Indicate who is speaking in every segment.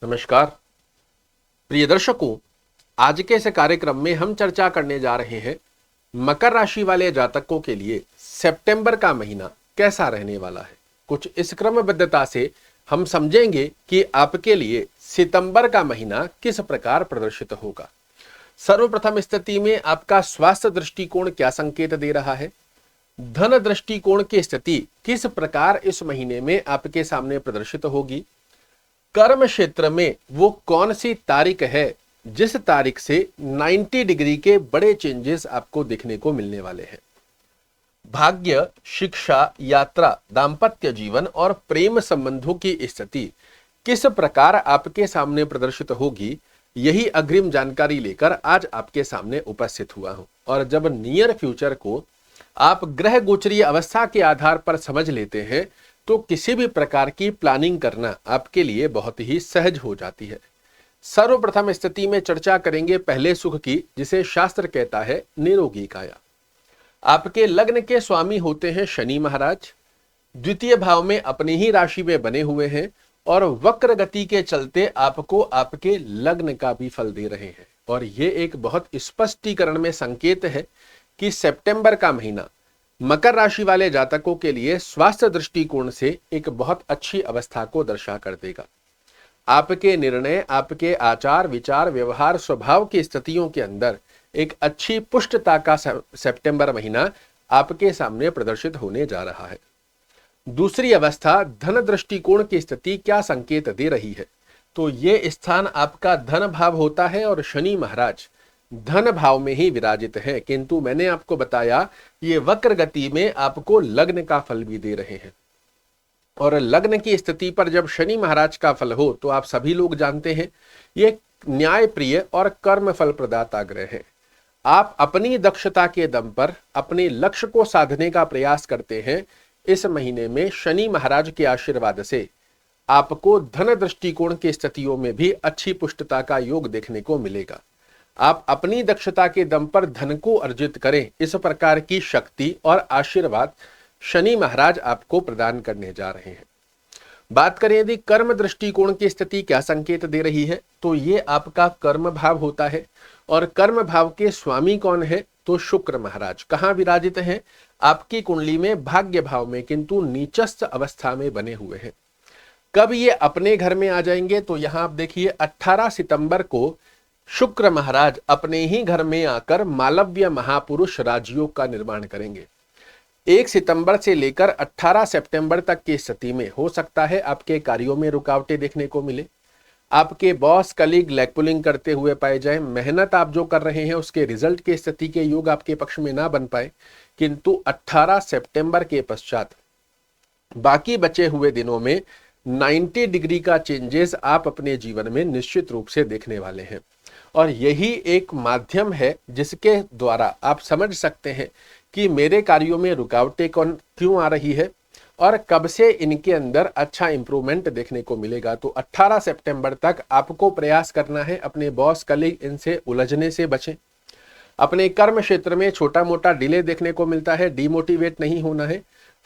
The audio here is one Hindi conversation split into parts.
Speaker 1: नमस्कार प्रिय दर्शकों, आज के इस कार्यक्रम में हम चर्चा करने जा रहे हैं मकर राशि वाले जातकों के लिए सितंबर का महीना कैसा रहने वाला है। कुछ इस क्रमबद्धता से हम समझेंगे कि आपके लिए सितंबर का महीना किस प्रकार प्रदर्शित होगा। सर्वप्रथम स्थिति में आपका स्वास्थ्य दृष्टिकोण क्या संकेत दे रहा है, धन दृष्टिकोण की स्थिति किस प्रकार इस महीने में आपके सामने प्रदर्शित होगी, कर्म क्षेत्र में वो कौन सी तारीख है जिस तारीख से 90 डिग्री के बड़े चेंजेस आपको देखने को मिलने वाले हैं। भाग्य, शिक्षा, यात्रा, दाम्पत्य जीवन और प्रेम संबंधों की स्थिति किस प्रकार आपके सामने प्रदर्शित होगी, यही अग्रिम जानकारी लेकर आज आपके सामने उपस्थित हुआ हूं। और जब नियर फ्यूचर को आप ग्रह गोचरीय अवस्था के आधार पर समझ लेते हैं तो किसी भी प्रकार की प्लानिंग करना आपके लिए बहुत ही सहज हो जाती है। सर्वप्रथम स्थिति में चर्चा करेंगे पहले सुख की, जिसे शास्त्र कहता है निरोगी काया। आपके लग्न के स्वामी होते हैं शनि महाराज, द्वितीय भाव में अपनी ही राशि में बने हुए हैं और वक्र गति के चलते आपको आपके लग्न का भी फल दे रहे हैं। और ये एक बहुत स्पष्टीकरण में संकेत है कि सितंबर का महीना मकर राशि वाले जातकों के लिए स्वास्थ्य दृष्टिकोण से एक बहुत अच्छी अवस्था को दर्शा कर देगा। आपके निर्णय, आपके आचार विचार, व्यवहार, स्वभाव की स्थितियों के अंदर एक अच्छी पुष्टता का सितंबर महीना आपके सामने प्रदर्शित होने जा रहा है। दूसरी अवस्था धन दृष्टिकोण की स्थिति क्या संकेत दे रही है, तो ये स्थान आपका धन भाव होता है और शनि महाराज धन भाव में ही विराजित है। किंतु मैंने आपको बताया ये वक्र गति में आपको लग्न का फल भी दे रहे हैं। और लग्न की स्थिति पर जब शनि महाराज का फल हो तो आप सभी लोग जानते हैं ये न्याय प्रिय और कर्म फल प्रदाता ग्रह है। आप अपनी दक्षता के दम पर अपने लक्ष्य को साधने का प्रयास करते हैं। इस महीने में शनि महाराज के आशीर्वाद से आपको धन दृष्टिकोण की स्थितियों में भी अच्छी पुष्टता का योग देखने को मिलेगा। आप अपनी दक्षता के दम पर धन को अर्जित करें, इस प्रकार की शक्ति और आशीर्वाद शनि महाराज आपको प्रदान करने जा रहे हैं। बात करें यदि कर्म दृष्टिकोण की स्थिति क्या संकेत दे रही है, तो ये आपका कर्म भाव होता है। और कर्म भाव के स्वामी कौन है, तो शुक्र महाराज कहाँ विराजित हैं, आपकी कुंडली में भाग्य भाव में, किंतु नीचस्थ अवस्था में बने हुए हैं। कब ये अपने घर में आ जाएंगे, तो यहां आप देखिए 18 सितंबर को शुक्र महाराज अपने ही घर में आकर मालव्य महापुरुष राजयोग का निर्माण करेंगे। 1 सितंबर से लेकर 18 सितंबर तक की स्थिति में हो सकता है आपके कार्यों में रुकावटें देखने को मिले, आपके बॉस कलीग लेग पुलिंग करते हुए पाए जाए, मेहनत आप जो कर रहे हैं उसके रिजल्ट की स्थिति के योग आपके पक्ष में ना बन पाए। किंतु 18 सितंबर के पश्चात बाकी बचे हुए दिनों में 90 डिग्री का चेंजेस आप अपने जीवन में निश्चित रूप से देखने वाले हैं। और यही एक माध्यम है जिसके द्वारा आप समझ सकते हैं कि मेरे कार्यों में रुकावटें क्यों आ रही है और कब से इनके अंदर अच्छा इंप्रूवमेंट देखने को मिलेगा। तो 18 सितंबर तक आपको प्रयास करना है अपने बॉस कलीग इनसे उलझने से बचें। अपने कर्म क्षेत्र में छोटा मोटा डिले देखने को मिलता है, डिमोटिवेट नहीं होना है,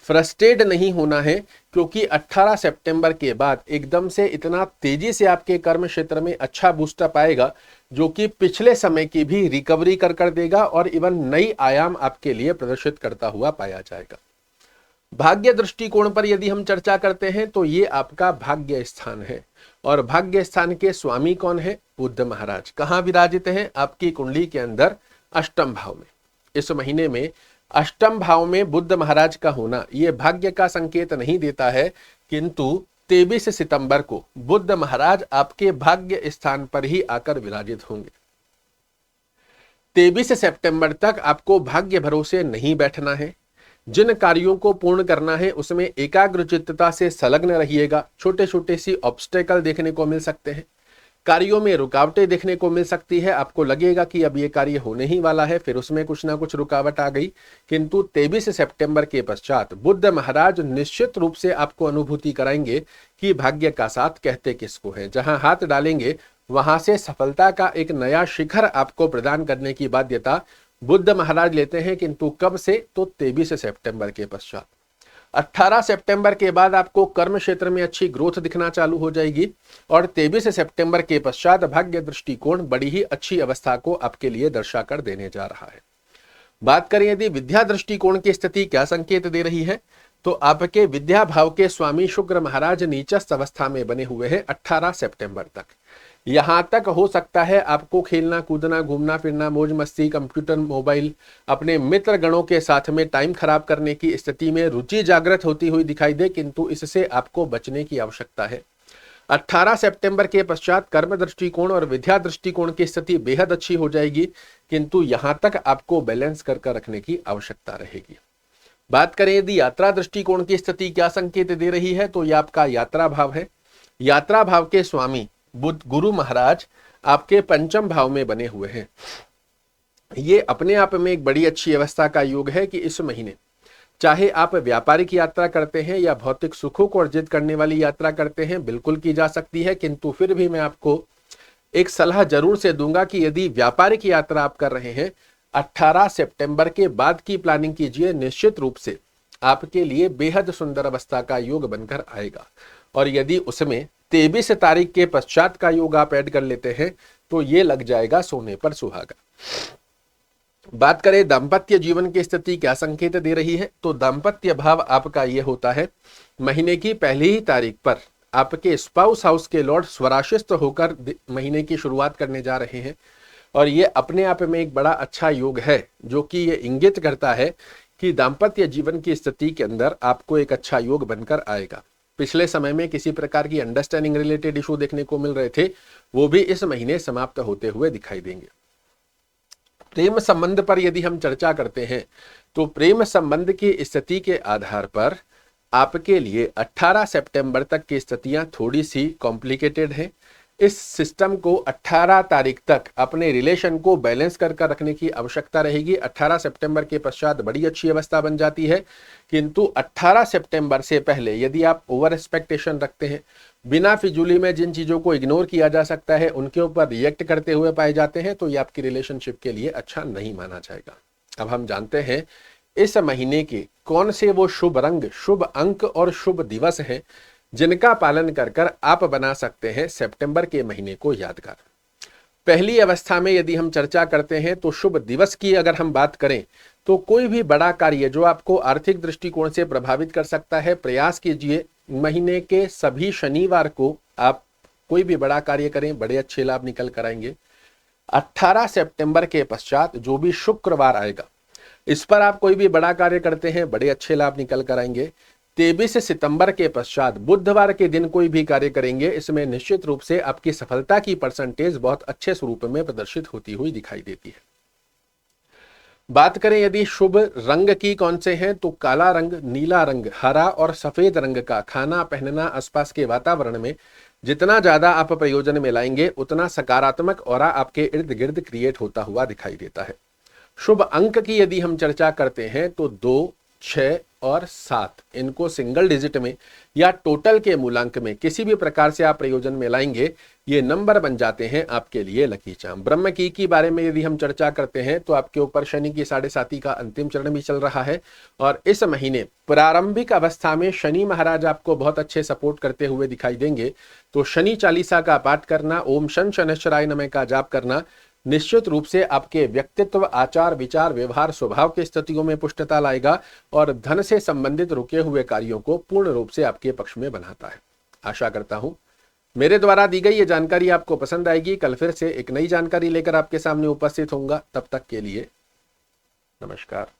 Speaker 1: फ्रस्ट्रेट नहीं होना है, क्योंकि 18 सितंबर के बाद एकदम से इतना तेजी से आपके कर्म क्षेत्र में अच्छा बूस्टअप आएगा जो कि पिछले समय की भी रिकवरी कर देगा और इवन नई आयाम आपके लिए प्रदर्शित करता हुआ पाया जाएगा। भाग्य दृष्टिकोण पर यदि हम चर्चा करते हैं तो ये आपका भाग्य स्थान है और भाग्य स्थान के स्वामी कौन है, बुध महाराज कहाँ विराजित हैं, आपकी कुंडली के अंदर अष्टम भाव में। इस महीने में अष्टम भाव में बुध महाराज का होना यह भाग्य का संकेत नहीं देता है, किंतु 23 सितंबर को बुध महाराज आपके भाग्य स्थान पर ही आकर विराजित होंगे। 23 सितंबर तक आपको भाग्य भरोसे नहीं बैठना है। जिन कार्यों को पूर्ण करना है उसमें एकाग्रचित्तता से संलग्न रहिएगा। छोटे छोटे सी ऑब्स्टेकल देखने को मिल सकते हैं, कार्यों में रुकावटें देखने को मिल सकती है। आपको लगेगा कि अब ये कार्य होने ही वाला है, फिर उसमें कुछ ना कुछ रुकावट आ गई। किंतु 23 सितंबर के पश्चात बुध महाराज निश्चित रूप से आपको अनुभूति कराएंगे कि भाग्य का साथ कहते किसको है। जहां हाथ डालेंगे वहां से सफलता का एक नया शिखर आपको प्रदान करने की बाध्यता बुध महाराज लेते हैं। किंतु कब से, तो 23 सितंबर के पश्चात। 18 सितंबर के बाद आपको कर्म क्षेत्र में अच्छी ग्रोथ दिखना चालू हो जाएगी और 23 सितंबर के पश्चात भाग्य दृष्टिकोण बड़ी ही अच्छी अवस्था को आपके लिए दर्शाकर देने जा रहा है। बात करें यदि विद्या दृष्टिकोण की स्थिति क्या संकेत दे रही है, तो आपके विद्या भाव के स्वामी शुक्र महाराज नीचस्थ अवस्था में बने हुए हैं 18 सितंबर तक। यहां तक हो सकता है आपको खेलना कूदना घूमना फिरना मौज मस्ती कंप्यूटर मोबाइल अपने मित्र गणों के साथ में टाइम खराब करने की स्थिति में रुचि जागृत होती हुई दिखाई दे, किंतु इससे आपको बचने की आवश्यकता है। 18 सितंबर के पश्चात कर्म दृष्टिकोण और विद्या दृष्टिकोण की स्थिति बेहद अच्छी हो जाएगी, किंतु यहां तक आपको बैलेंस कर रखने की आवश्यकता रहेगी। बात करें यदि यात्रा दृष्टिकोण की स्थिति क्या संकेत दे रही है, तो यह आपका यात्रा भाव है। यात्रा भाव के स्वामी बुध गुरु महाराज आपके पंचम भाव में बने हुए हैं। ये अपने आप में एक बड़ी अच्छी अवस्था का योग है कि इस महीने चाहे आप व्यापारिक यात्रा करते हैं या भौतिक सुखों को अर्जित करने वाली यात्रा करते हैं, बिल्कुल की जा सकती है, किंतु फिर भी मैं आपको एक सलाह जरूर से दूंगा कि यदि व्यापारिक यात्रा आप कर रहे हैं 18 सितंबर के बाद की प्लानिंग कीजिए, निश्चित रूप से आपके लिए बेहद सुंदर अवस्था का योग बनकर आएगा। और यदि उसमें 23 तारीख के पश्चात का योग आप ऐड कर लेते हैं तो ये लग जाएगा सोने पर सुहागा। बात करें दाम्पत्य जीवन की स्थिति क्या संकेत दे रही है, तो दाम्पत्य भाव आपका ये होता है महीने की पहली ही तारीख पर आपके स्पाउस हाउस के लॉर्ड स्वराशिस्त होकर महीने की शुरुआत करने जा रहे हैं और ये अपने आप में एक बड़ा अच्छा योग है, जो कि ये इंगित करता है कि दाम्पत्य जीवन की स्थिति के अंदर आपको एक अच्छा योग बनकर आएगा। पिछले समय में किसी प्रकार की अंडरस्टैंडिंग रिलेटेड इशू देखने को मिल रहे थे, वो भी इस महीने समाप्त होते हुए दिखाई देंगे। प्रेम संबंध पर यदि हम चर्चा करते हैं तो प्रेम संबंध की स्थिति के आधार पर आपके लिए 18 सितंबर तक की स्थितियां थोड़ी सी कॉम्प्लिकेटेड हैं। इस सिस्टम को 18 तारीख तक अपने रिलेशन को बैलेंस कर रखने की आवश्यकता रहेगी। 18 सितंबर के पश्चात बड़ी अच्छी अवस्था बन जाती है, किंतु 18 सितंबर से पहले यदि आप ओवर एक्सपेक्टेशन रखते हैं, बिना फिजूली में जिन चीज़ों को इग्नोर किया जा सकता है उनके ऊपर रिएक्ट करते हुए पाए जाते हैं, तो ये आपकी रिलेशनशिप के लिए अच्छा नहीं माना जाएगा। अब हम जानते हैं इस महीने के कौन से वो शुभ रंग, शुभ अंक और शुभ दिवस हैं जिनका पालन कर आप बना सकते हैं सितंबर के महीने को यादगार। पहली अवस्था में यदि हम चर्चा करते हैं तो शुभ दिवस की अगर हम बात करें तो कोई भी बड़ा कार्य जो आपको आर्थिक दृष्टिकोण से प्रभावित कर सकता है, प्रयास कीजिए महीने के सभी शनिवार को आप कोई भी बड़ा कार्य करें, बड़े अच्छे लाभ निकल कर आएंगे। 18 सितंबर के पश्चात जो भी शुक्रवार आएगा इस पर आप कोई भी बड़ा कार्य करते हैं, बड़े अच्छे लाभ निकल कर आएंगे। 23 सितंबर के पश्चात बुधवार के दिन कोई भी कार्य करेंगे, इसमें निश्चित रूप से आपकी सफलता की परसेंटेज बहुत अच्छे स्वरूप में प्रदर्शित होती हुई दिखाई देती है। बात करें यदि शुभ रंग की कौन से हैं, तो काला रंग, नीला रंग, हरा और सफेद रंग का खाना पहनना आसपास के वातावरण में जितना ज्यादा आप प्रयोजन में लाएंगे उतना सकारात्मक ऑरा आपके इर्द गिर्द क्रिएट होता हुआ दिखाई देता है। शुभ अंक की यदि हम चर्चा करते हैं तो 2, 6 और 7 इनको सिंगल डिजिट में या टोटल के मूलांक में किसी भी प्रकार से आप प्रयोजन में लाएंगे, ये नंबर बन जाते हैं आपके लिए लकी चार्म। ब्रह्म की बारे में यदि हम चर्चा करते हैं तो आपके ऊपर शनि की 7.5 का अंतिम चरण भी चल रहा है और इस महीने प्रारंभिक अवस्था में शनि महाराज आपको बहुत अच्छे सपोर्ट करते हुए दिखाई देंगे। तो शनि चालीसा का पाठ करना, ओम शन शनैश्चराय नमः का जाप करना निश्चित रूप से आपके व्यक्तित्व, आचार, विचार, व्यवहार, स्वभाव की स्थितियों में पुष्टता लाएगा और धन से संबंधित रुके हुए कार्यों को पूर्ण रूप से आपके पक्ष में बनाता है। आशा करता हूं मेरे द्वारा दी गई ये जानकारी आपको पसंद आएगी। कल फिर से एक नई जानकारी लेकर आपके सामने उपस्थित होऊंगा। तब तक के लिए नमस्कार।